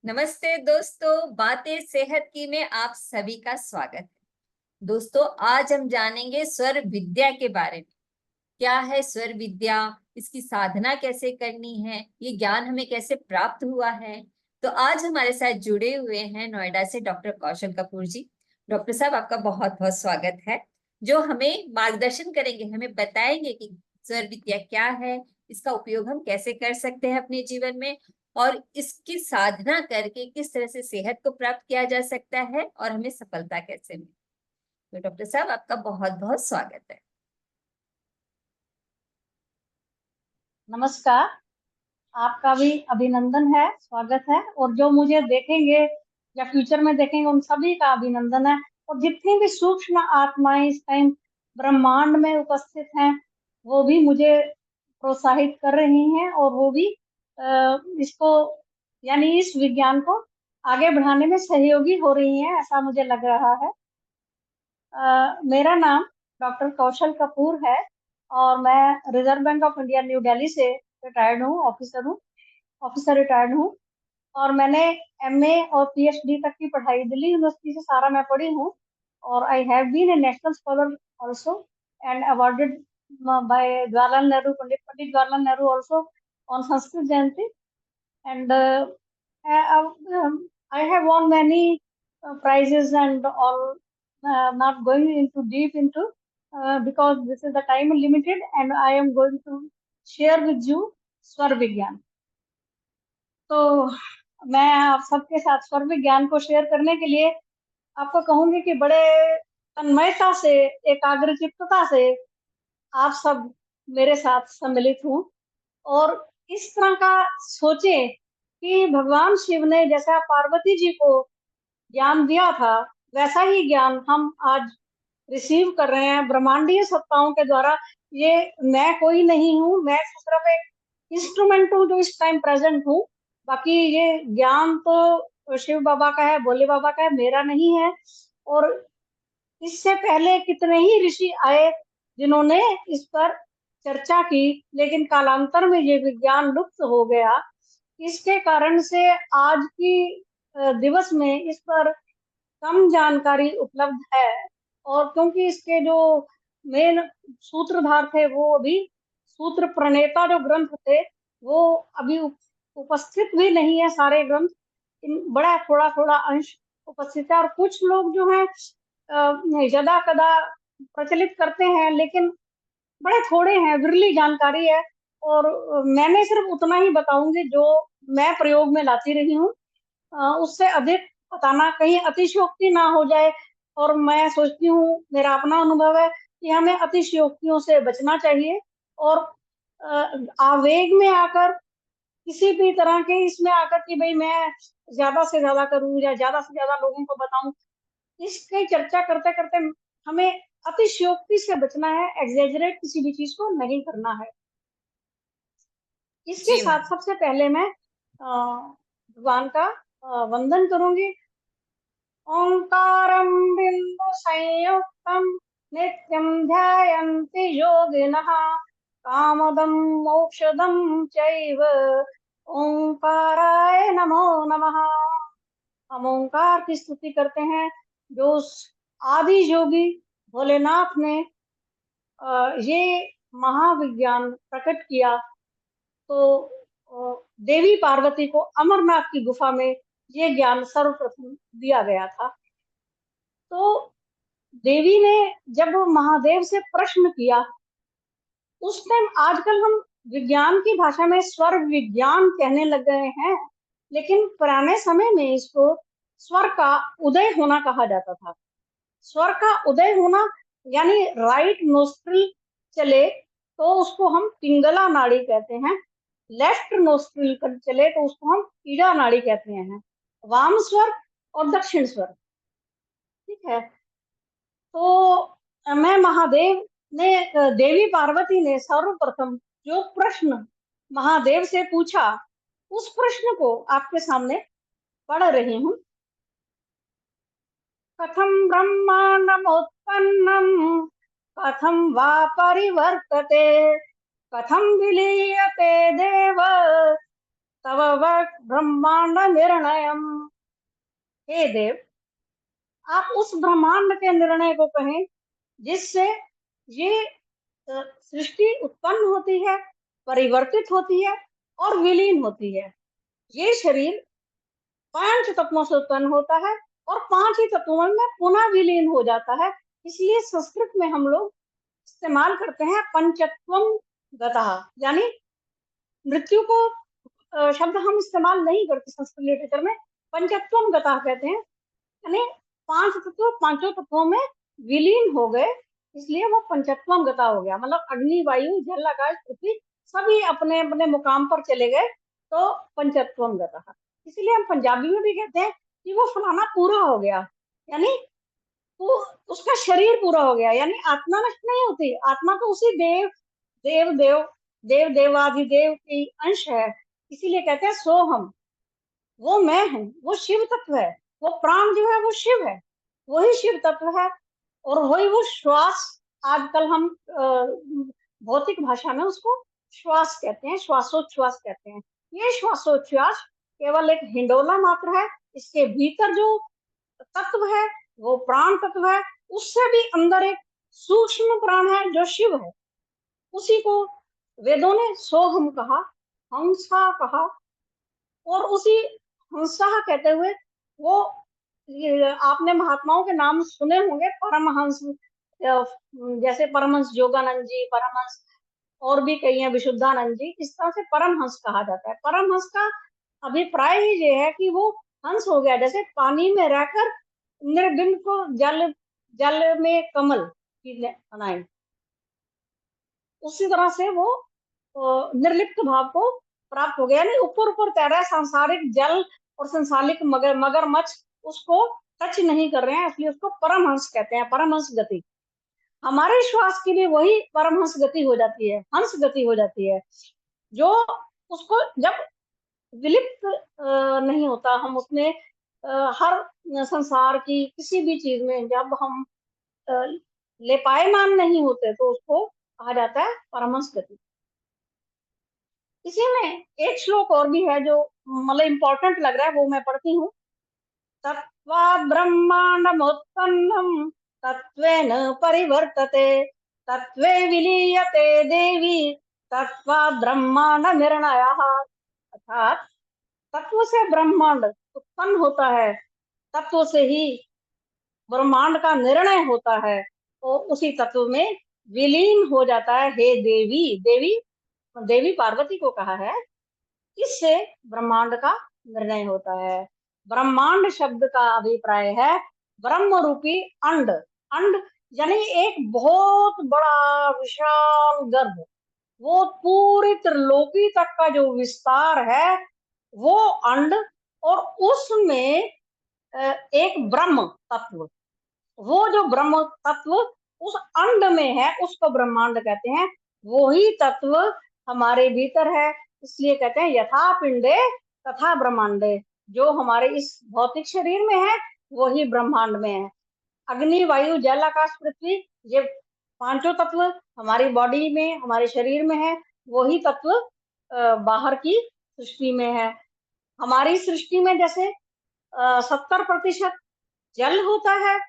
नमस्ते दोस्तों, बातें सेहत की में आप सभी का स्वागत है। दोस्तों, आज हम जानेंगे स्वर विद्या के बारे में। क्या है स्वर विद्या, इसकी साधना कैसे करनी है, ये ज्ञान हमें कैसे प्राप्त हुआ है। तो आज हमारे साथ जुड़े हुए हैं नोएडा से डॉक्टर कौशल कपूर जी। डॉक्टर साहब, आपका बहुत बहुत स्वागत है। जो हमें मार्गदर्शन करेंगे, हमें बताएंगे कि स्वर विद्या क्या है, इसका उपयोग हम कैसे कर सकते हैं अपने जीवन में, और इसकी साधना करके किस तरह से सेहत को प्राप्त किया जा सकता है और हमें सफलता कैसे मिले। तो डॉक्टर साहब, आपका बहुत बहुत स्वागत है। नमस्कार। आपका भी अभिनंदन है, स्वागत है। और जो मुझे देखेंगे या फ्यूचर में देखेंगे उन सभी का अभिनंदन है। और जितनी भी सूक्ष्म आत्माएं इस टाइम ब्रह्मांड में उपस्थित हैं वो भी मुझे प्रोत्साहित कर रही हैं और वो भी इसको यानी इस विज्ञान को आगे बढ़ाने में सहयोगी हो रही हैं, ऐसा मुझे लग रहा है। मेरा नाम डॉक्टर कौशल कपूर है और मैं reserve bank of India new Delhi से रिटायर्ड हूँ, ऑफिसर रिटायर्ड हूँ। और मैंने एमए और पीएचडी तक की पढ़ाई दिल्ली यूनिवर्सिटी से सारा मैं पढ़ी हूँ। और I have been a national scholar also and awarded by Jawaharlal Nehru, Pandit Jawaharlal Nehru also on Sanskrit Jayanti. And I have won many prizes and all. Not going into deep into because this is the time limited, and I am going to share with you स्वर विज्ञान। तो मैं आप सबके साथ स्वर विज्ञान को शेयर करने के लिए आपको कहूंगी कि बड़े तन्मयता से, एकाग्रचित्तता से आप सब मेरे साथ सम्मिलित हूँ। और इस तरह का सोचें कि भगवान शिव ने जैसा पार्वती जी को ज्ञान दिया था वैसा ही ज्ञान हम आज रिसीव कर रहे हैं ब्रह्मांडीय सत्ताओं के द्वारा। ये मैं कोई नहीं हूँ, मैं सिर्फ एक इंस्ट्रूमेंट हूँ जो इस टाइम प्रेजेंट हूँ। बाकी ये ज्ञान तो शिव बाबा का है, भोले बाबा का है, मेरा नहीं है। और इससे पहले कितने ही ऋषि आए जिन्होंने इस पर चर्चा की, लेकिन कालांतर में ये विज्ञान लुप्त हो गया। इसके कारण से आज की दिवस में इस पर कम जानकारी उपलब्ध है। और क्योंकि इसके जो मेन सूत्रधार थे वो अभी सूत्र प्रणेता जो ग्रंथ थे वो अभी उपस्थित भी नहीं है। सारे ग्रंथ बड़ा थोड़ा थोड़ा अंश उपस्थित है और कुछ लोग जो है यदा कदा प्रचलित करते हैं, लेकिन बड़े थोड़े हैं, विरली जानकारी है। और मैंने सिर्फ उतना ही बताऊंगी जो मैं प्रयोग में लाती रही हूँ। उससे अधिक बताना कहीं अतिशयोक्ति ना हो जाए। और मैं सोचती हूँ, मेरा अपना अनुभव है कि हमें अतिशयोक्तियों से बचना चाहिए। और आवेग में आकर किसी भी तरह के इसमें आकर कि भाई मैं ज्यादा से ज्यादा करूं या ज्यादा से ज्यादा लोगों को बताऊं, इसकी चर्चा करते करते हमें अतिशयोक्ति से बचना है, एग्जेजरेट किसी भी चीज को नहीं करना है। इसके जी साथ मैम। सबसे पहले मैं भगवान का वंदन करूंगी। ओंकारं बिंदु संयुक्तं नित्यं ध्यायन्ति योगिनः कामदं मोक्षदं चैव ओंकाराय नमो नमः। हम ओंकार की स्तुति करते हैं जो आदि योगी भोलेनाथ ने ये महाविज्ञान प्रकट किया। तो देवी पार्वती को अमरनाथ की गुफा में ये ज्ञान सर्वप्रथम दिया गया था। तो देवी ने जब महादेव से प्रश्न किया उस टाइम, आजकल हम विज्ञान की भाषा में स्वर विज्ञान कहने लग गए हैं, लेकिन पुराने समय में इसको स्वर का उदय होना कहा जाता था। स्वर का उदय होना यानी राइट नोस्ट्रिल चले तो उसको हम पिंगला नाड़ी कहते हैं, लेफ्ट नोस्ट्रिल कर चले तो उसको हम ईड़ा नाड़ी कहते हैं। वाम स्वर और दक्षिण स्वर, ठीक है। तो मैं महादेव ने देवी पार्वती ने सर्वप्रथम जो प्रश्न महादेव से पूछा उस प्रश्न को आपके सामने पढ़ रही हूँ। कथम ब्रह्मांडमुत्पन्नम कथम वा परिवर्तते कथम विलीयते देव तव ब्रह्मांड निर्णयम। हे देव, आप उस ब्रह्मांड के निर्णय को कहें जिससे ये सृष्टि उत्पन्न होती है, परिवर्तित होती है और विलीन होती है। ये शरीर 5 तत्वों से उत्पन्न होता है और 5 ही तत्वों में पुनः विलीन हो जाता है। इसलिए संस्कृत में हम लोग इस्तेमाल करते हैं पंचत्वम गतः, यानी मृत्यु को शब्द हम इस्तेमाल नहीं करते संस्कृत लिटरेचर में, पंचत्वम गतः कहते हैं, यानी 5 तत्व 5 तत्वों में विलीन हो गए, इसलिए वो पंचत्वम गता हो गया। मतलब अग्नि, वायु, जल, आकाश, पृथ्वी सभी अपने अपने मुकाम पर चले गए, तो पंचत्वम गता। इसलिए हम पंजाबी में भी कहते हैं कि वो फलाना पूरा हो गया, यानी वो उसका शरीर पूरा हो गया, यानी आत्मा नष्ट नहीं होती। आत्मा तो उसी देव देव देव देव देवाधिदेव की अंश है, इसीलिए कहते हैं सोहम, वो मैं हूँ, वो शिव तत्व है। वो प्राण जो है वो शिव है, वही शिव तत्व है। और वही वो श्वास, आजकल हम भौतिक भाषा में उसको श्वास कहते हैं, श्वासोच्छ्वास कहते हैं। ये श्वासोच्छ्वास केवल एक हिंडोला मात्र है। इसके भीतर जो तत्व है वो प्राण तत्व है, उससे भी अंदर एक सूक्ष्म प्राण है जो शिव है। उसी को वेदों ने सोहम कहा, हंसा कहा, और उसी हंसा कहते हुए वो, आपने महात्माओं के नाम सुने होंगे, परमहंस, जैसे परमहंस योगानंद जी, परमहंस और भी कई हैं, विशुद्धानंद जी, इस तरह से परमहंस कहा जाता है। परमहंस का अभिप्राय ही ये है कि वो हंस हो गया, जैसे पानी में रहकर निर्बिंद को जल जल में कमल बनाए, उसी तरह से वो निर्लिप्त भाव को प्राप्त हो गया, यानी ऊपर ऊपर तैरा सांसारिक जल और संसारिक मगरमच्छ उसको टच नहीं कर रहे हैं, इसलिए उसको परमहंस कहते हैं, परमहंस गति। हमारे श्वास की भी वही परमहंस गति हो जाती है, हंस गति हो जाती है, जो उसको जब विलिप्त नहीं होता, हम उसमें हर संसार की किसी भी चीज में जब हम लेपायमान नहीं होते, तो उसको कहा जाता है परमहंस गति। इसी में एक श्लोक और भी है जो मतलब इम्पोर्टेंट लग रहा है, वो मैं पढ़ती हूँ। तत्त्वात् ब्रह्माण्डमुत्पन्नं तत्त्वेन परिवर्तते, तत्त्वे विलीयते देवी, तत्त्वात् ब्रह्मांड निर्णयः। अर्थात तत्व से ब्रह्मांड उत्पन्न होता है, तत्व से ही ब्रह्मांड का निर्णय होता है और उसी तत्व में विलीन हो जाता है। हे देवी, देवी देवी पार्वती को कहा है, इससे ब्रह्मांड का निर्णय होता है। ब्रह्मांड शब्द का अभिप्राय है ब्रह्म रूपी अंड। अंड यानी एक बहुत बड़ा विशाल गर्भ, वो पूरी त्रिलोकी तक का जो विस्तार है वो अंड, और उसमें एक ब्रह्म तत्व, वो जो ब्रह्म तत्व उस अंड में है उसको ब्रह्मांड कहते हैं। वही तत्व हमारे भीतर है, इसलिए कहते हैं यथा पिंडे तथा ब्रह्मांडे। जो हमारे इस भौतिक शरीर में है वही ब्रह्मांड में है। अग्नि, वायु, जल, आकाश, पृथ्वी, ये 5 तत्व हमारी बॉडी में, हमारे शरीर में है। वही तत्व बाहर की सृष्टि में है। हमारी सृष्टि में जैसे 70% जल होता है,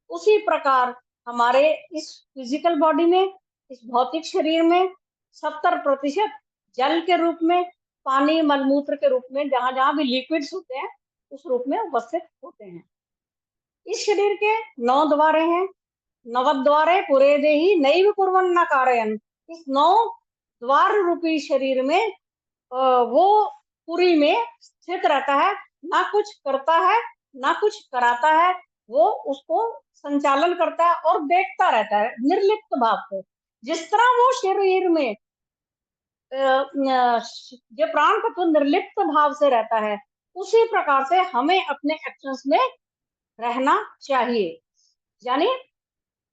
उसी प्रकार हमारे इस फिजिकल बॉडी में, इस भौतिक शरीर में 70% जल के रूप में, पानी, मलमूत्र के रूप में, जहां जहां भी लिक्विड्स होते हैं उस रूप में उपस्थित होते हैं। इस शरीर के 9 द्वारे हैं, नवद्वारे पुरे देहि नैव कुर्वन्न कारयन्। इस 9 द्वार रूपी शरीर में वो पुरी में स्थित रहता है, ना कुछ करता है ना कुछ कराता है, वो उसको संचालन करता है और देखता रहता है निर्लिप्त भाव से। जिस तरह वो शरीर में जो प्राण तत्व निर्लिप्त भाव से रहता है, उसी प्रकार से हमें अपने एक्शंस में रहना चाहिए। यानी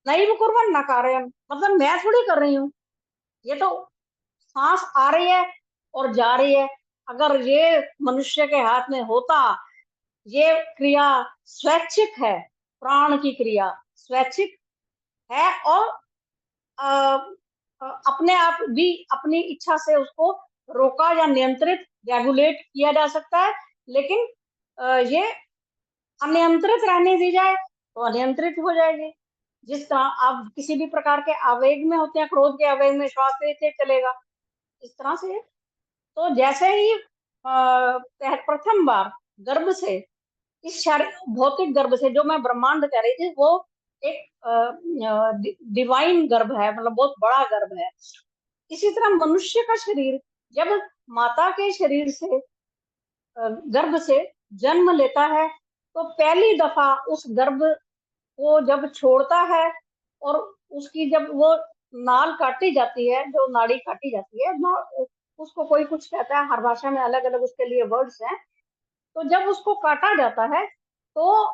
नैव कुर्वन्न कारयन्, मतलब मैं थोड़ी कर रही हूँ, ये तो सांस आ रही है और जा रही है। अगर ये मनुष्य के हाथ में होता, ये क्रिया स्वैच्छिक है, प्राण की क्रिया स्वैच्छिक है, और अपने आप भी अपनी इच्छा से उसको रोका या नियंत्रित रेगुलेट किया जा सकता है, लेकिन ये अनियंत्रित रहने दी जाए तो अनियंत्रित हो जाएगी। जिस तरह आप किसी भी प्रकार के आवेग में होते हैं, क्रोध के आवेग में श्वास लेते चलेगा, इस तरह से। तो जैसे ही प्रथम बार गर्भ से, इस भौतिक गर्भ से, जो मैं ब्रह्मांड कह रही थी, वो एक डिवाइन गर्भ है, मतलब बहुत बड़ा गर्भ है। इसी तरह मनुष्य का शरीर जब माता के शरीर से, गर्भ से जन्म लेता है, तो पहली दफा उस गर्भ को जब छोड़ता है, और उसकी जब वो नाल काटी जाती है, जो नाड़ी काटी जाती है, उसको कोई कुछ कहता है, हर भाषा में अलग अलग उसके लिए वर्ड्स हैं। तो जब उसको काटा जाता है तो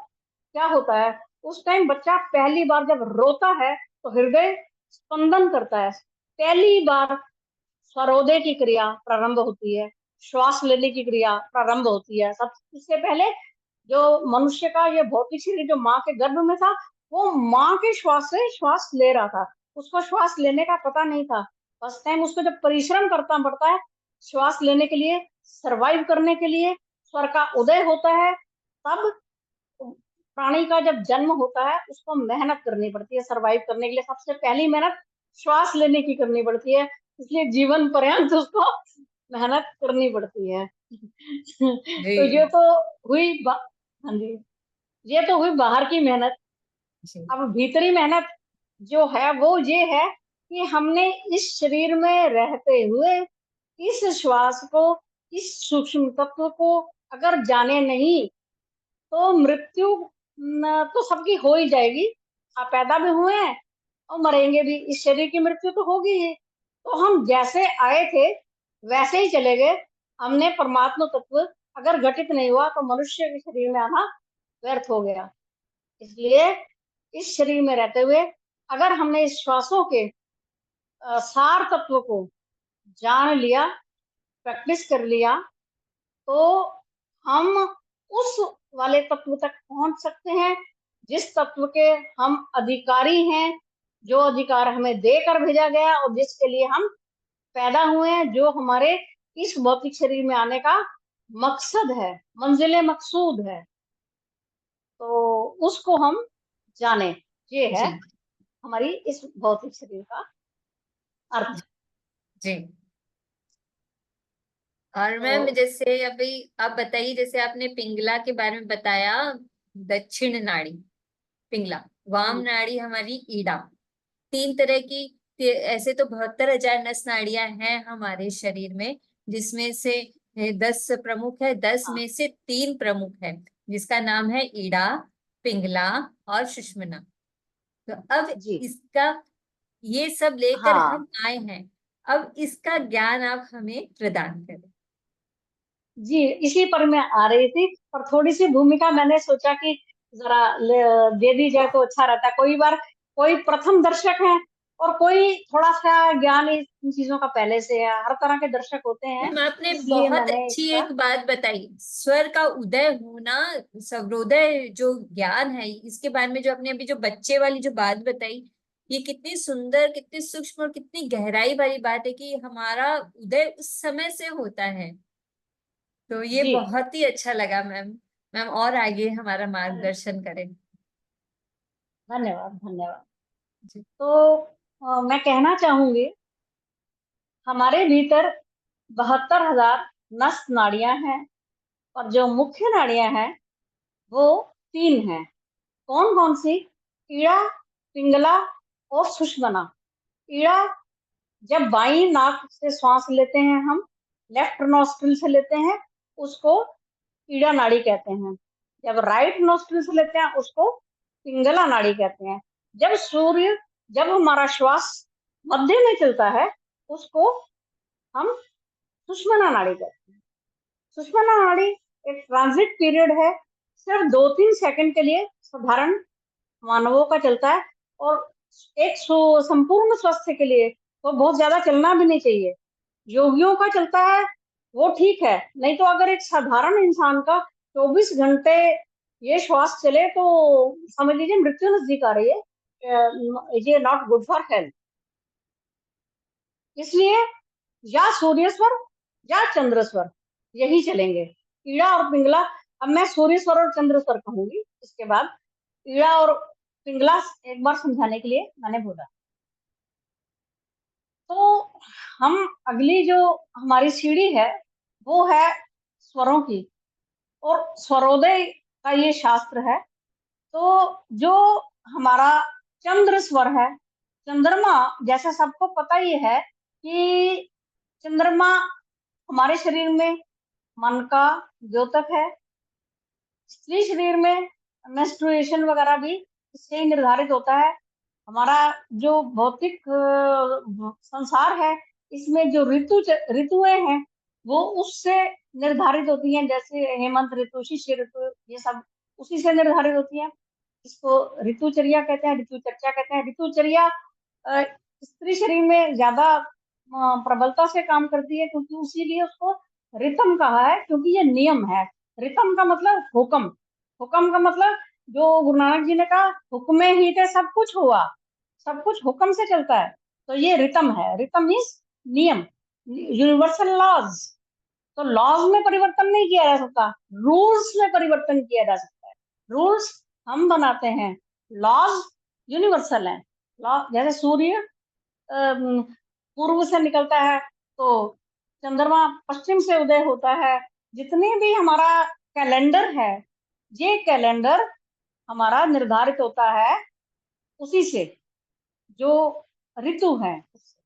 क्या होता है, उस टाइम बच्चा पहली बार जब रोता है तो हृदय स्पंदन करता है, पहली बार स्वरोदय की क्रिया प्रारंभ होती है, श्वास लेने की क्रिया प्रारंभ होती है। सब इससे पहले जो मनुष्य का ये भौतिक शरीर जो माँ के गर्भ में था, वो माँ के श्वास से श्वास ले रहा था, उसको श्वास लेने का पता नहीं था। फर्स्ट टाइम उसको जब परिश्रम करना पड़ता है श्वास लेने के लिए, सरवाइव करने के लिए, स्वर का उदय होता है, तब प्राणी का जब जन्म होता है उसको मेहनत करनी पड़ती है सरवाइव करने के लिए। सबसे पहली मेहनत श्वास लेने की करनी पड़ती है, इसलिए जीवन पर्यंत उसको मेहनत करनी पड़ती है। तो ये जी तो हुई हाँ जी, ये तो हुई बाहर की मेहनत। जी अब भीतरी मेहनत जो है वो ये है कि हमने इस शरीर में रहते हुए इस श्वास को, इस सूक्ष्म तत्व को अगर जाने नहीं, तो मृत्यु तो सबकी हो ही जाएगी। आप पैदा भी हुए हैं और मरेंगे भी, इस शरीर की मृत्यु तो होगी ही। तो हम जैसे आए थे वैसे ही चले गए। हमने परमात्मा तत्व अगर घटित नहीं हुआ तो मनुष्य के शरीर में आना व्यर्थ हो गया। इसलिए इस शरीर में रहते हुए अगर हमने इस श्वासों के सार तत्व को जान लिया, प्रैक्टिस कर लिया, तो हम उस वाले तत्व तक पहुंच सकते हैं जिस तत्व के हम अधिकारी हैं, जो अधिकार हमें देकर भेजा गया और जिसके लिए हम पैदा हुए हैं, जो हमारे इस भौतिक शरीर में आने का मकसद है, मंजिले मकसूद है। तो उसको हम जाने, ये है जी हमारी इस भौतिक शरीर का अर्थ। जी। और मैम तो जैसे अभी आप बताइए, जैसे आपने पिंगला के बारे में बताया, दक्षिण नाड़ी पिंगला, वाम हाँ नाड़ी हमारी ईड़ा, तीन तरह की, ऐसे तो 72,000 नस नाड़ियां हैं हमारे शरीर में, जिसमें से 10 प्रमुख है, 10 हाँ में से 3 प्रमुख है, जिसका नाम है ईड़ा, पिंगला और सुषुम्ना। तो अब जी इसका, ये सब लेकर हाँ हम आए हैं, अब इसका ज्ञान आप हमें प्रदान करें। जी, इसी पर मैं आ रही थी, और थोड़ी सी भूमिका मैंने सोचा कि जरा दे दी जाए तो अच्छा रहता है। कोई बार कोई प्रथम दर्शक है और कोई थोड़ा सा ज्ञान इन चीजों का पहले से है, हर तरह के दर्शक होते हैं, मैम आपने इसलिए बहुत मैंने अच्छी इसका। एक बात बताई, स्वर का उदय होना, सर्वोदय जो ज्ञान है, इसके बारे में जो आपने अभी जो बच्चे वाली जो बात बताई, ये कितनी सुंदर, कितनी सूक्ष्म और कितनी गहराई वाली बात है कि हमारा उदय उस समय से होता है। तो ये जी बहुत ही अच्छा लगा मैम। मैम और आगे हमारा मार्गदर्शन करें। धन्यवाद धन्यवाद। जी तो मैं कहना चाहूंगी, हमारे भीतर 72,000 नस नाड़ियां हैं, और जो मुख्य नाड़ियां हैं वो 3 हैं। कौन कौन सी? ईड़ा, पिंगला और सुषुम्ना। ईड़ा जब बाई नाक से श्वास लेते हैं हम, लेफ्ट नोस्ट्रिल से लेते हैं, उसको ईड़ा नाड़ी कहते हैं। जब राइट नोस्ट्रिल से लेते हैं उसको पिंगला नाड़ी कहते हैं। जब हमारा श्वास मध्य में चलता है उसको हम सुषुम्ना नाड़ी कहते हैं। सुषुम्ना नाड़ी एक ट्रांजिट पीरियड है, सिर्फ 2-3 सेकंड के लिए साधारण मानवों का चलता है, और एक संपूर्ण स्वास्थ्य के लिए तो बहुत ज्यादा चलना भी नहीं चाहिए। योगियों का चलता है वो ठीक है, नहीं तो अगर एक साधारण इंसान का 24 घंटे ये श्वास चले तो समझ लीजिए मृत्यु नजदीक आ रही है। ये नॉट गुड फॉर हेल्थ। इसलिए या सूर्य स्वर या चंद्र स्वर, यही चलेंगे, ईड़ा और पिंगला। अब मैं सूर्य स्वर और चंद्र स्वर कहूंगी, इसके बाद ईड़ा और पिंगला एक बार समझाने के लिए मैंने बोला। तो हम अगली जो हमारी सीढ़ी है वो है स्वरों की, और स्वरोदय का ये शास्त्र है। तो जो हमारा चंद्र स्वर है, चंद्रमा, जैसा सबको पता ही है कि चंद्रमा हमारे शरीर में मन का द्योतक है। स्त्री शरीर में मेंस्ट्रुएशन वगैरह भी इससे ही निर्धारित होता है। हमारा जो भौतिक संसार है, इसमें जो ऋतुएं हैं वो उससे निर्धारित होती हैं, जैसे हेमंत ऋतु, शिशिर ऋतु, ये सब उसी से निर्धारित होती हैं। इसको ऋतुचर्या कहते हैं, ऋतु चर्चा कहते हैं। ऋतुचर्या अ, स्त्री शरीर में ज्यादा प्रबलता से काम करती है, क्योंकि उसीलिए उसको रितम कहा है, क्योंकि ये नियम है। रितम का मतलब हुक्म, हुक्म का मतलब जो गुरु नानक जी ने कहा, हुक्मे ही थे सब कुछ हुआ, सब कुछ हुक्म से चलता है। तो ये रितम है, रितम मीन्स नियम, यूनिवर्सल लॉज। तो लॉज में परिवर्तन नहीं किया जा सकता, रूल्स में परिवर्तन किया जा सकता है। रूल्स हम बनाते हैं, लॉज यूनिवर्सल है। लॉ जैसे सूर्य अम, पूर्व से निकलता है तो चंद्रमा पश्चिम से उदय होता है। जितने भी हमारा कैलेंडर है, ये कैलेंडर हमारा निर्धारित होता है उसी से, जो ऋतु है उससे।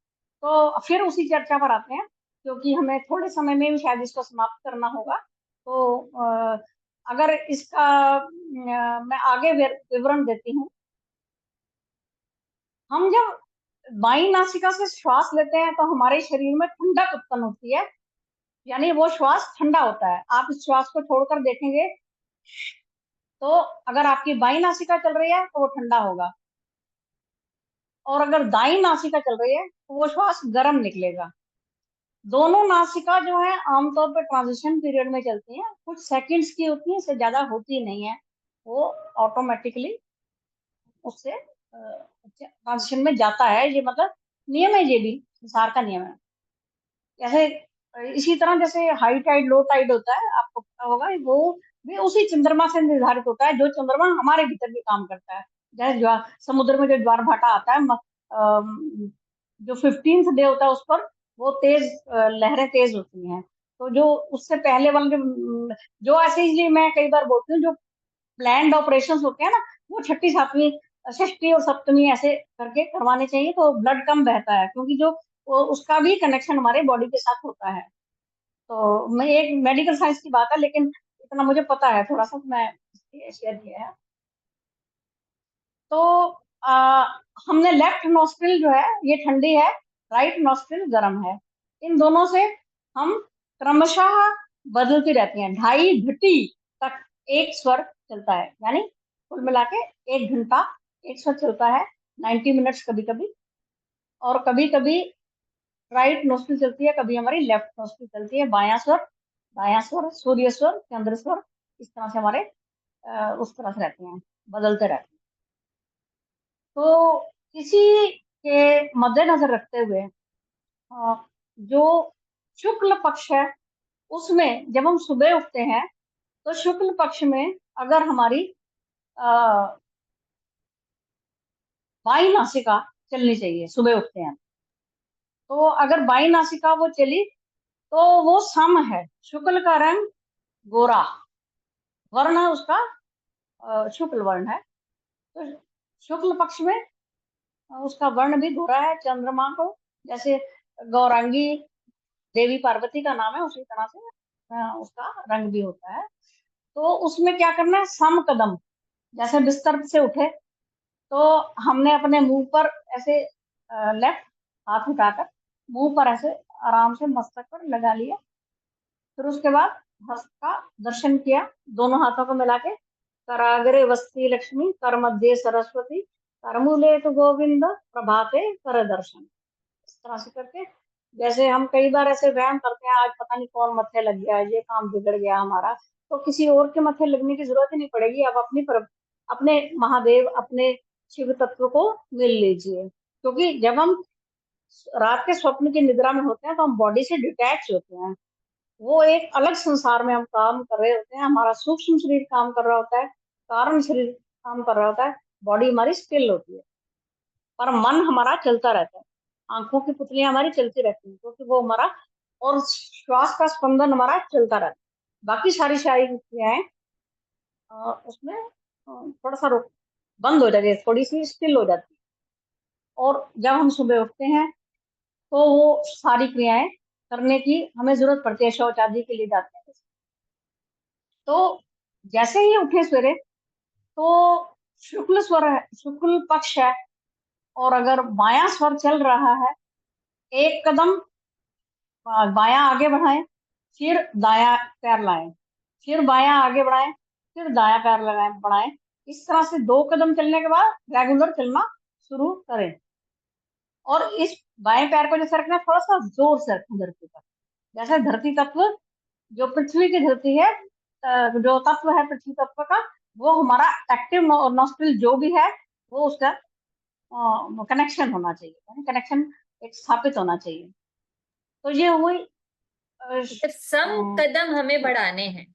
तो फिर उसी चर्चा पर आते हैं, क्योंकि हमें थोड़े समय में भी शायद इसको समाप्त करना होगा। तो अगर इसका मैं आगे विवरण देती हूँ। हम जब बाई नासिका से श्वास लेते हैं तो हमारे शरीर में ठंडक उत्पन्न होती है, यानी वो श्वास ठंडा होता है। आप इस श्वास को छोड़कर देखेंगे तो अगर आपकी बाई नासिका चल रही है तो वो ठंडा होगा, और अगर दाई नासिका चल रही है तो वो श्वास गर्म निकलेगा। दोनों नासिका जो है आमतौर पर ट्रांजिशन पीरियड में चलती हैं, कुछ सेकंड्स की होती हैं, इससे ज्यादा होती नहीं है। वो ऑटोमेटिकली उससे ट्रांजिशन में जाता है, ये मतलब नियम है, ये भी संसार का नियम है। जैसे इसी तरह जैसे हाई टाइड लो टाइड होता है, आपको पता होगा, वो भी उसी चंद्रमा से निर्धारित होता है, जो चंद्रमा हमारे भीतर भी काम करता है। जैसे समुद्र में जो ज्वार भाटा आता है, जो 15th डे होता है उस पर वो तेज लहरें तेज होती हैं। तो जो उससे पहले वाले जो ऐसे, इसलिए मैं कई बार बोलती हूँ, जो प्लैंड ऑपरेशंस होते हैं ना, वो छठी सातवीं षष्ठी और सप्तमी ऐसे करके करवाने चाहिए, तो ब्लड कम बहता है, क्योंकि जो उसका भी कनेक्शन हमारे बॉडी के साथ होता है। तो मैं एक मेडिकल साइंस की बात है, लेकिन इतना मुझे पता है थोड़ा सा, तो मैं शेयर किया है। तो आ, हमने लेफ्ट नॉस्ट्रिल जो है ये ठंडी है, राइट नॉस्ट्रिल गर्म है। इन दोनों से हम क्रमशः बदलती रहती हैं, 2.5 घटी तक एक स्वर चलता है, यानी कुल मिला के 1 घंटा एक स्वर चलता है, 90 मिनट्स कभी कभी। और कभी कभी राइट नोस्ट्रिल चलती है, कभी हमारी लेफ्ट नोस्ट्रिल चलती है। बायां स्वर, दायां स्वर, सूर्य स्वर, चंद्र स्वर, इस तरह से हमारे उस तरह से रहते हैं, बदलते रहते हैं। तो इसी के मद्देनजर रखते हुए अ, जो शुक्ल पक्ष है उसमें जब हम सुबह उठते हैं, तो शुक्ल पक्ष में अगर हमारी अ, बाई नासिका चलनी चाहिए, सुबह उठते हैं तो अगर बाई नासिका वो चली तो वो सम है। शुक्ल का रंग गोरा, वर्ण है उसका शुक्ल वर्ण है। तो शुक्ल पक्ष में उसका वर्ण भी गोरा है। चंद्रमा को जैसे गौरांगी देवी पार्वती का नाम है, उसी तरह से उसका रंग भी होता है। तो उसमें क्या करना है, सम कदम, जैसे बिस्तर से उठे तो हमने अपने मुंह पर ऐसे लेफ्ट हाथ उठाकर मुंह पर ऐसे आराम से मस्तक पर लगा लिया। फिर उसके बाद हस्त का दर्शन किया, दोनों हाथों को मिला के, कराग्रे वस्ती लक्ष्मी, कर मध्य सरस्वती, करमूले तो गोविंद, प्रभाते कर दर्शन। इस तरह से करके, जैसे हम कई बार ऐसे वहम करते हैं, आज पता नहीं कौन मत्थे लग गया, ये काम बिगड़ गया हमारा, तो किसी और के मत्थे लगने की जरूरत ही नहीं पड़ेगी। आप अपने महादेव, अपने शिव तत्व को मिल लीजिए, क्योंकि जब हम रात के स्वप्न की निद्रा में होते हैं तो हम बॉडी से डिटैच होते हैं। वो एक अलग संसार में हम काम कर रहे होते हैं, हमारा सूक्ष्म शरीर काम कर रहा होता है, कारण शरीर काम कर रहा होता है, बॉडी हमारी स्टिल होती है, पर मन हमारा चलता रहता है। आंखों की पुतलियां हमारी चलती रहती हैं क्योंकि वो हमारा, और श्वास का स्पंदन हमारा चलता रहता है। बाकी सारी शारीरिक क्रियाएं उसमें थोड़ा सा रुक, बंद हो जाती है, थोड़ी सी स्टिल हो जाती है। और जब हम सुबह उठते हैं तो वो सारी क्रियाएं करने की हमें जरूरत पड़ती है, शौच आदि के लिए जाते हैं। तो जैसे ही उठे सवेरे, तो शुक्ल स्वर है, शुक्ल पक्ष है, और अगर बायां स्वर चल रहा है, एक कदम बायां आगे बढ़ाएं, फिर दायां पैर लाएं, फिर बायां आगे बढ़ाएं, फिर दायां पैर लगाएं बढ़ाएं। इस तरह से 2 कदम चलने के बाद रेगुलर चलना शुरू करें। और इस बाएं पैर को जैसे रखना है, थोड़ा सा जोर से रखें धरती पर। जैसे धरती तत्व, जो पृथ्वी की धरती है, जो तत्व है पृथ्वी तत्व का, वो हमारा एक्टिव नॉस्ट्रिल जो भी है, वो उसका कनेक्शन होना चाहिए, कनेक्शन एक स्थापित होना चाहिए। तो ये हुई मतलब सम कदम हमें शुक्ल। बढ़ाने हैं।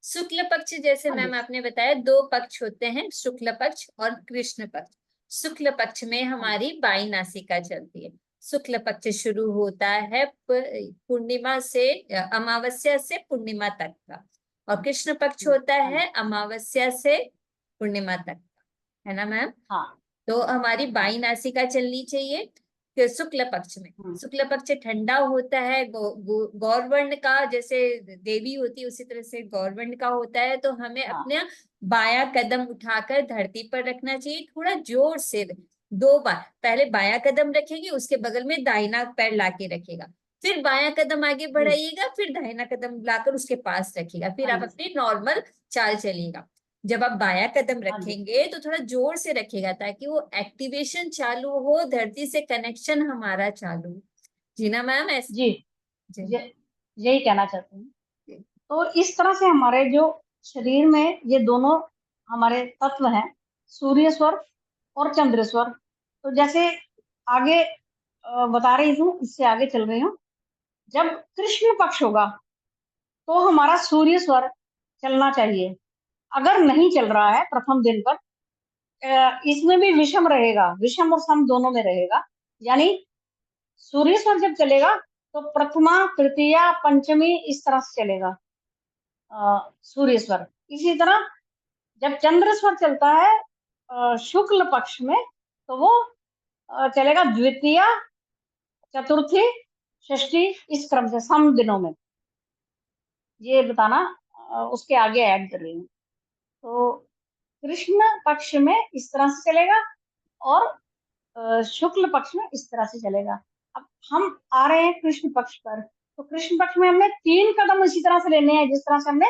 शुक्ल पक्ष, जैसे हाँ जी। मैम आपने बताया, 2 पक्ष होते हैं, शुक्ल पक्ष और कृष्ण पक्ष। शुक्ल पक्ष में हाँ जी। हमारी बाई नासिका चलती है। शुक्ल पक्ष शुरू होता है पूर्णिमा से, अमावस्या से पूर्णिमा तक का, और कृष्ण पक्ष होता हाँ है जी। अमावस्या से पूर्णिमा तक का, है ना मैम? हाँ। तो हमारी हाँ। बाई नासिका चलनी चाहिए। फिर शुक्ल पक्ष में, हम्म। शुक्ल पक्ष ठंडा होता है, गौरवर्ण का, जैसे देवी होती है उसी तरह से गौरवर्ण का होता है। तो हमें हाँ। अपना बायां कदम उठाकर धरती पर रखना चाहिए, थोड़ा जोर से। 2 बार, पहले बायां कदम रखेंगे, उसके बगल में दाहिना पैर लाके रखेगा, फिर बायां कदम आगे जी। बढ़ाइएगा, फिर दाहिना कदम लाकर उसके पास रखिएगा, फिर हाँ आप जी। अपनी नॉर्मल चाल चलिएगा। जब आप बायां कदम हाँ जी। रखेंगे तो थोड़ा जोर से रखेगा, ताकि वो एक्टिवेशन चालू हो, धरती से कनेक्शन हमारा चालू हो। जी ना मैम, ऐसे? जी। जी ये यही कहना चाहती हूँ। जी तो इस तरह से हमारे जो शरीर में ये दोनों हमारे तत्व हैं, सूर्य स्वर और चंद्र स्वर। तो जैसे आगे बता रही हूँ, इससे आगे चल रही हूँ। जब कृष्ण पक्ष होगा तो हमारा सूर्य स्वर चलना चाहिए। अगर नहीं चल रहा है प्रथम दिन पर, इसमें भी विषम रहेगा, विषम और सम दोनों में रहेगा। यानी सूर्य स्वर जब चलेगा तो प्रथमा तृतीया पंचमी इस तरह से चलेगा सूर्य स्वर। इसी तरह जब चंद्र स्वर चलता है शुक्ल पक्ष में, तो वो चलेगा द्वितीय, चतुर्थी, षष्ठी, इस क्रम से सम दिनों में। ये बताना उसके आगे ऐड कर रही हूँ। तो कृष्ण पक्ष में इस तरह से चलेगा, और शुक्ल पक्ष में इस तरह से चलेगा। अब हम आ रहे हैं कृष्ण पक्ष पर। तो कृष्ण पक्ष में हमने 3 कदम इसी तरह से लेने हैं, जिस तरह से हमने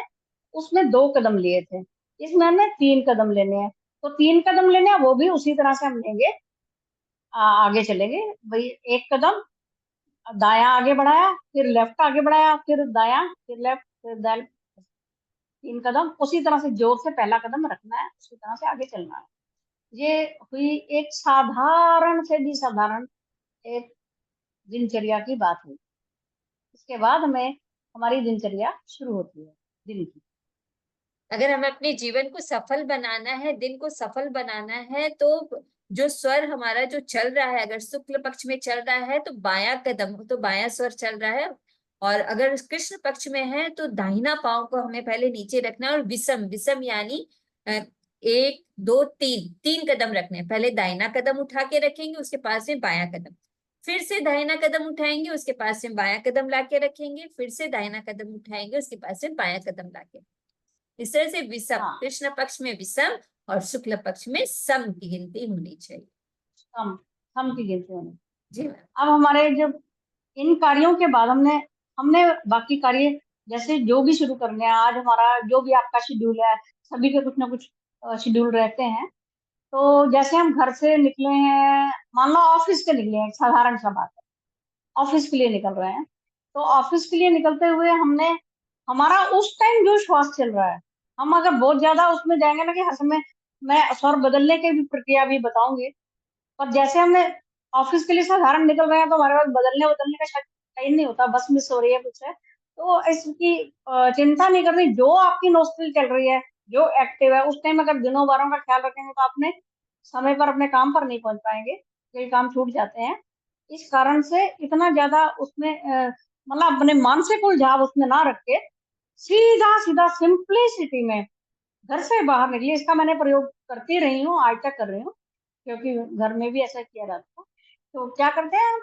उसमें 2 कदम लिए थे, इसमें हमने 3 कदम लेने हैं। तो 3 कदम लेने हैं, वो भी उसी तरह से हम लेंगे। आगे चलेंगे भाई, एक कदम दायां आगे बढ़ाया, फिर लेफ्ट आगे बढ़ाया, फिर दायां, फिर लेफ्ट, फिर दायां, 3 कदम उसी तरह से जोर से पहला कदम रखना है, उसी तरह से आगे चलना है। ये हुई एक साधारण से भी साधारण एक दिनचर्या की बात हुई। इसके बाद हमें हमारी दिनचर्या शुरू होती है दिन की। अगर हमें अपने जीवन को सफल बनाना है, दिन को सफल बनाना है, तो जो स्वर हमारा जो चल रहा है, अगर शुक्ल पक्ष में चल रहा है तो बायां कदम, तो बायां स्वर चल रहा है। और अगर कृष्ण पक्ष में है तो दाहिना पांव को हमें पहले नीचे रखना है, और विषम, विषम यानी 1 2 3 3 कदम रखने हैं। पहले दाहिना कदम उठा के रखेंगे, उसके पास में बायां कदम, फिर से दाहिना कदम उठाएंगे, उसके पास में बायां कदम लाके रखेंगे, फिर से दाहिना कदम उठाएंगे, उसके पास में बायां कदम लाके। इस तरह से विषम, हाँ। कृष्ण पक्ष में विषम और शुक्ल पक्ष में सम की गिनती होनी चाहिए। हम की गिनती होनी। जी मैम। अब हमारे जब इन कार्यों के बाद हमने हमने बाकी कार्य जैसे जो भी शुरू करने हैं, आज हमारा जो भी आपका शेड्यूल है, सभी के कुछ ना कुछ शेड्यूल रहते हैं। तो जैसे हम घर से निकले हैं, मान लो ऑफिस के निकले हैं, साधारण सा बात है, ऑफिस के लिए निकल रहे हैं। तो ऑफिस के लिए निकलते हुए हमने, हमारा उस टाइम जो श्वास चल रहा है, हम अगर बहुत ज्यादा उसमें जाएंगे ना कि हर समय, मैं स्वर बदलने की भी प्रक्रिया भी बताऊंगी, पर जैसे हमने ऑफिस के लिए साधारण निकल रहे हैं, तो हमारे पास बदलने बदलने का शायद टाइम नहीं होता, बस मिस हो रही है कुछ है, तो इसकी चिंता नहीं करनी। जो आपकी नोस्ट्रिल चल रही है, जो एक्टिव है, उस टाइम अगर दिनों वारों का ख्याल रखेंगे तो आपने समय पर अपने काम पर नहीं पहुंच पाएंगे, कई काम छूट जाते हैं। इस कारण से इतना ज्यादा उसमें मतलब अपने मानसिक उलझाव उसमें ना रख के सीधा सीधा सिंप्लिसिटी में घर से बाहर निकलिए। इसका मैंने प्रयोग करती रही हूँ, आज तक कर रही हूँ, क्योंकि घर में भी ऐसा किया जाता है। तो क्या करते हैं,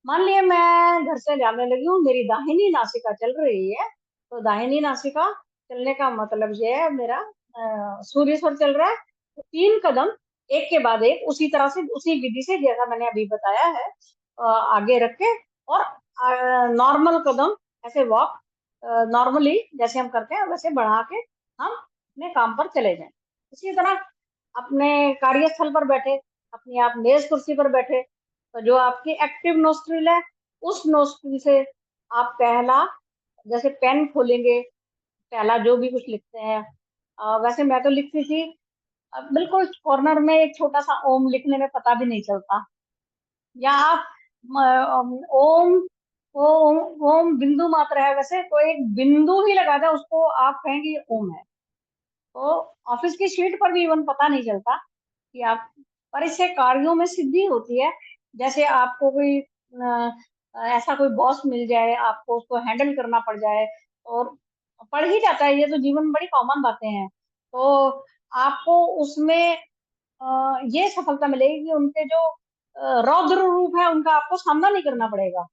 मान लिया मैं घर से जाने लगी हूँ, मेरी दाहिनी नासिका चल रही है, तो दाहिनी नासिका चलने का मतलब ये है मेरा सूर्य स्वर चल रहा है, तो 3 कदम एक के बाद एक उसी तरह से, उसी विधि से जैसा मैंने अभी बताया है, आगे रख के, और नॉर्मल कदम ऐसे वॉक नॉर्मली जैसे हम करते हैं वैसे बढ़ा के हम अपने काम पर चले जाएं। इसी तरह अपने कार्यस्थल पर बैठे, अपनी आप मेज कुर्सी पर बैठे, तो जो आपकी एक्टिव नोस्ट्रिल है, उस नोस्ट्रिल से आप पहला, जैसे पेन खोलेंगे, पहला जो भी कुछ लिखते हैं, वैसे मैं तो लिखती थी, बिल्कुल कॉर्नर में एक छोटा सा ओम लिखने में पता भी नहीं चलता, या आप ओम ओम ओम बिंदु मात्र है वैसे, तो एक बिंदु ही लगा दे उसको, आप कहेंगे ये ओम है। तो ऑफिस की शीट पर भी इवन पता नहीं चलता कि आप, पर इससे कार्यों में सिद्धि होती है। जैसे आपको कोई ऐसा कोई बॉस मिल जाए, आपको उसको हैंडल करना पड़ जाए, और पड़ ही जाता है, ये तो जीवन में बड़ी कॉमन बातें हैं। तो आपको उसमें ये सफलता मिलेगी कि उनके जो रौद्र रूप है उनका आपको सामना नहीं करना पड़ेगा।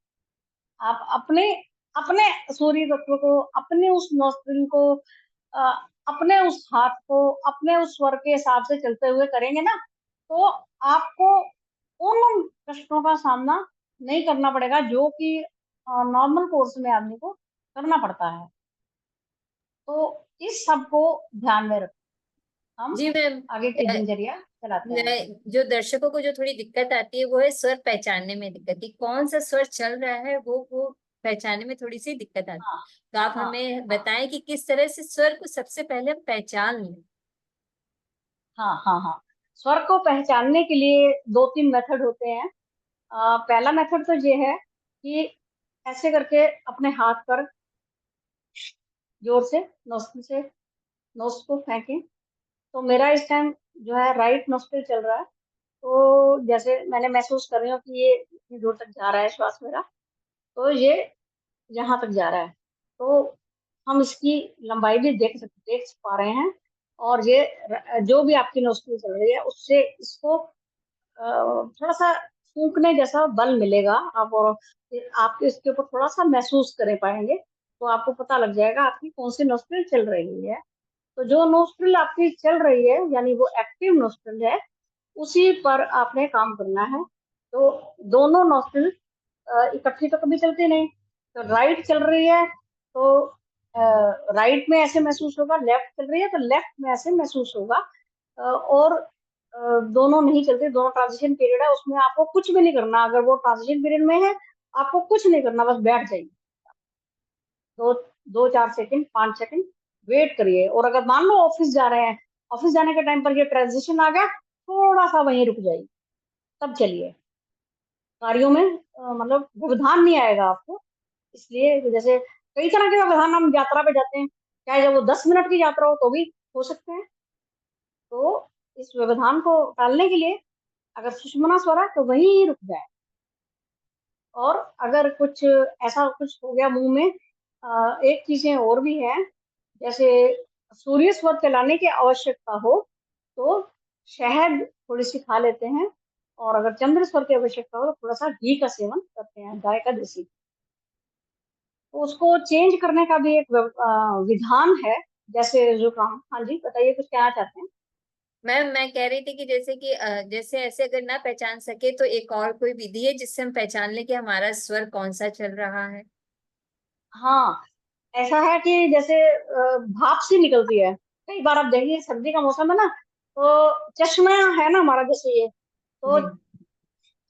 आप अपने अपने सूर्य तत्व को, अपने उस नौस्त्रिन को, अ, अपने उस हाथ को, अपने उस स्वर के हिसाब से चलते हुए करेंगे ना, तो आपको उन कष्टों का सामना नहीं करना पड़ेगा जो कि नॉर्मल कोर्स में आदमी को करना पड़ता है। तो इस सब को ध्यान में रख हम जी मैम। आगे की दिनचर्या चलाते हैं। जो दर्शकों को जो थोड़ी दिक्कत आती है वो है स्वर पहचानने में दिक्कत, कि कौन सा स्वर चल रहा है वो पहचानने में थोड़ी सी दिक्कत आती हाँ, है। तो आप हाँ, हमें हाँ, बताएं कि किस तरह से स्वर को सबसे पहले हम पहचान लें। हाँ, हाँ, हाँ। स्वर को पहचानने के लिए 2-3 मेथड होते हैं। पहला मेथड तो ये है कि ऐसे करके अपने हाथ पर जोर से नोस्ट्रिल से नोज को फेंकें। तो मेरा इस टाइम जो है राइट नोस्ट्रिल चल रहा है, तो जैसे मैंने महसूस कर रही हूँ कि ये इतनी दूर तक जा रहा है श्वास मेरा, तो ये यहाँ तक जा रहा है। तो हम इसकी लंबाई भी देख पा रहे हैं। और ये जो भी आपकी नोस्ट्रिल चल रही है उससे इसको थोड़ा सा फूंकने जैसा बल मिलेगा। आप, और आप इसके ऊपर थोड़ा सा महसूस कर पाएंगे, तो आपको पता लग जाएगा आपकी कौन सी नोस्ट्रिल चल रही है। तो जो नोस्ट्रिल आपकी चल रही है यानी वो एक्टिव नोस्ट्रिल है, उसी पर आपने काम करना है। तो दोनों नोस्ट्रिल इकट्ठी तो कभी चलती नहीं। तो राइट चल रही है तो राइट में ऐसे महसूस होगा, लेफ्ट चल रही है तो लेफ्ट में ऐसे महसूस होगा। और दोनों नहीं चलते, दोनों ट्रांजिशन पीरियड है, उसमें आपको कुछ भी नहीं करना। अगर वो ट्रांजिशन पीरियड में है, आपको कुछ नहीं करना, बस बैठ जाइए, दो 2-4 सेकंड, 5 सेकंड वेट करिए। और अगर मान लो ऑफिस जा रहे हैं, ऑफिस जाने के टाइम पर ये ट्रांजिशन आ गया, थोड़ा सा वहीं रुक जाइए, तब चलिए। कार्यों में मतलब व्यवधान नहीं आएगा आपको। इसलिए जैसे कई तरह के व्यवधान, हम यात्रा पे जाते हैं, चाहे जब वो 10 मिनट की यात्रा हो तो भी हो सकते हैं। तो इस व्यवधान को टालने के लिए अगर सुषुम्ना स्वर है तो वहीं रुक जाए। और अगर कुछ ऐसा कुछ हो गया मुंह में, एक चीजें और भी हैं, जैसे सूर्य स्वर चलाने की आवश्यकता हो तो शहद थोड़ी सी खा लेते हैं। और अगर चंद्र स्वर की आवश्यकता हो तो थोड़ा सा घी का सेवन करते हैं, गाय का देसी। तो उसको चेंज करने का भी एक विधान है। जैसे जो काम, हाँ जी बताइए, कुछ कहना चाहते हैं? मैम मैं कह रही थी कि जैसे कि जैसे ऐसे अगर ना पहचान सके तो एक और कोई विधि है जिससे हम पहचान ले कि हमारा स्वर कौन सा चल रहा है। हाँ, ऐसा है कि जैसे भाप सी निकलती है। कई बार आप देखिए सर्दी का मौसम है ना, तो चश्मा है ना हमारा, जैसे ये, तो जी।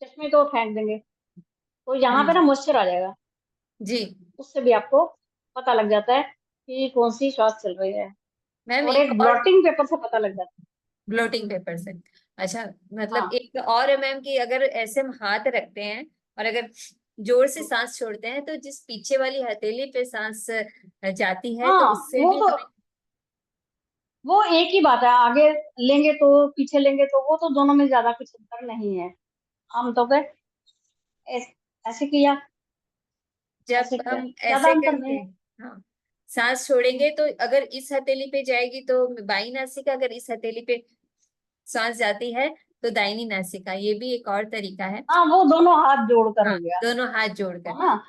चश्मे तो फेंक देंगे, तो यहाँ पे ना हम्म। मॉइस्चर आ जाएगा। जी। उससे भी आपको पता लग जाता है कि कौन सी श्वास चल रही है। मैम और एक एक और, ब्लॉटिंग पेपर से पता लग जाता ब्लोटिंग पेपर से। अच्छा, है। मतलब हाँ, एक और है मैम कि अगर ऐसे हम हाथ रखते हैं और अगर जोर से सांस छोड़ते हैं तो जिस पीछे वाली हथेली पे सांस जाती है तो हाँ, उससे भी हमें। वो एक ही बात है, आगे लेंगे तो पीछे लेंगे तो वो तो दोनों में ज्यादा कुछ अंतर नहीं है। आमतौर पे ऐस- ऐसे किया, जब ऐसे किया, हम ज्यादा ऐसे अंतर करते नहीं है। हैं, हाँ, सांस छोड़ेंगे तो अगर इस हथेली पे जाएगी तो बाई नासिका, अगर इस हथेली पे सांस जाती है तो दाहिनी नासिका। ये भी एक और तरीका है। हाँ, वो दोनों हाथ जोड़कर हाँ, हो गया, दोनों हाथ जोड़कर। है ना।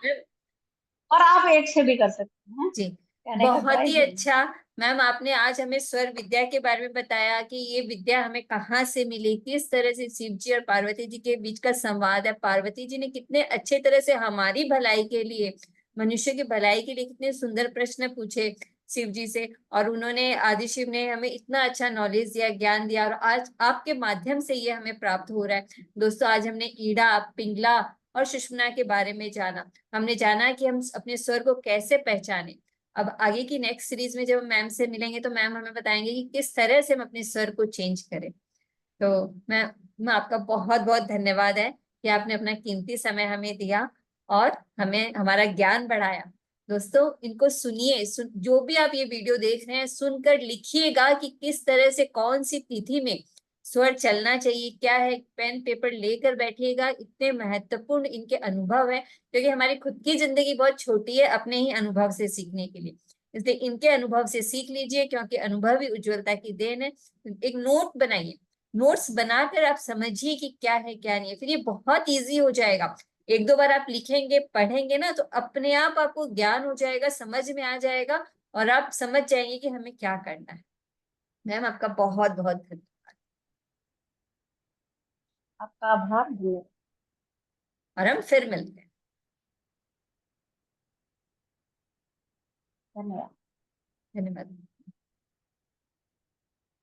और आप एक से भी कर सकते हैं, जी, कहने का बहुत अभिप्राय ही ये है। अच्छा। मैम, आपने आज हमें स्वर विद्या के बारे में बताया कि ये विद्या हमें कहाँ से मिली, किस तरह से शिव जी और पार्वती जी के बीच का संवाद है। पार्वती जी ने कितने अच्छे तरह से हमारी भलाई के लिए, मनुष्य की भलाई के लिए कितने सुंदर प्रश्न पूछे शिव जी से, और उन्होंने, आदि शिव ने हमें इतना अच्छा नॉलेज दिया, ज्ञान दिया, और आज आपके माध्यम से ये हमें प्राप्त हो रहा है। दोस्तों, आज हमने ईड़ा, पिंगला और सुषुम्ना के बारे में जाना। हमने जाना कि हम अपने स्वर को कैसे पहचाने। अब आगे की नेक्स्ट सीरीज में जब हम मैम से मिलेंगे तो मैम हमें बताएंगे कि किस तरह से हम अपने स्वर को चेंज करें। तो मैं आपका बहुत बहुत धन्यवाद है कि आपने अपना कीमती समय हमें दिया और हमें हमारा ज्ञान बढ़ाया। दोस्तों, इनको सुनिए, जो भी आप ये वीडियो देख रहे हैं, सुनकर लिखिएगा कि किस तरह से, कौन सी तिथि में स्वर चलना चाहिए, क्या है। पेन पेपर लेकर बैठिएगा, इतने महत्वपूर्ण इनके अनुभव है, क्योंकि हमारी खुद की जिंदगी बहुत छोटी है अपने ही अनुभव से सीखने के लिए। इसलिए इनके अनुभव से सीख लीजिए, क्योंकि अनुभव ही उज्ज्वलता की देन है। एक नोट बनाइए, नोट्स बनाकर आप समझिए कि क्या है क्या नहीं है, फिर ये बहुत इजी हो जाएगा। एक दो बार आप लिखेंगे, पढ़ेंगे ना, तो अपने आप आपको ज्ञान हो जाएगा, समझ में आ जाएगा, और आप समझ जाएंगे कि हमें क्या करना है। मैम, आपका बहुत बहुत धन्यवाद। आपका आभार, धन्यवाद। और हम फिर मिलते हैं। धन्यवाद। धन्यवाद।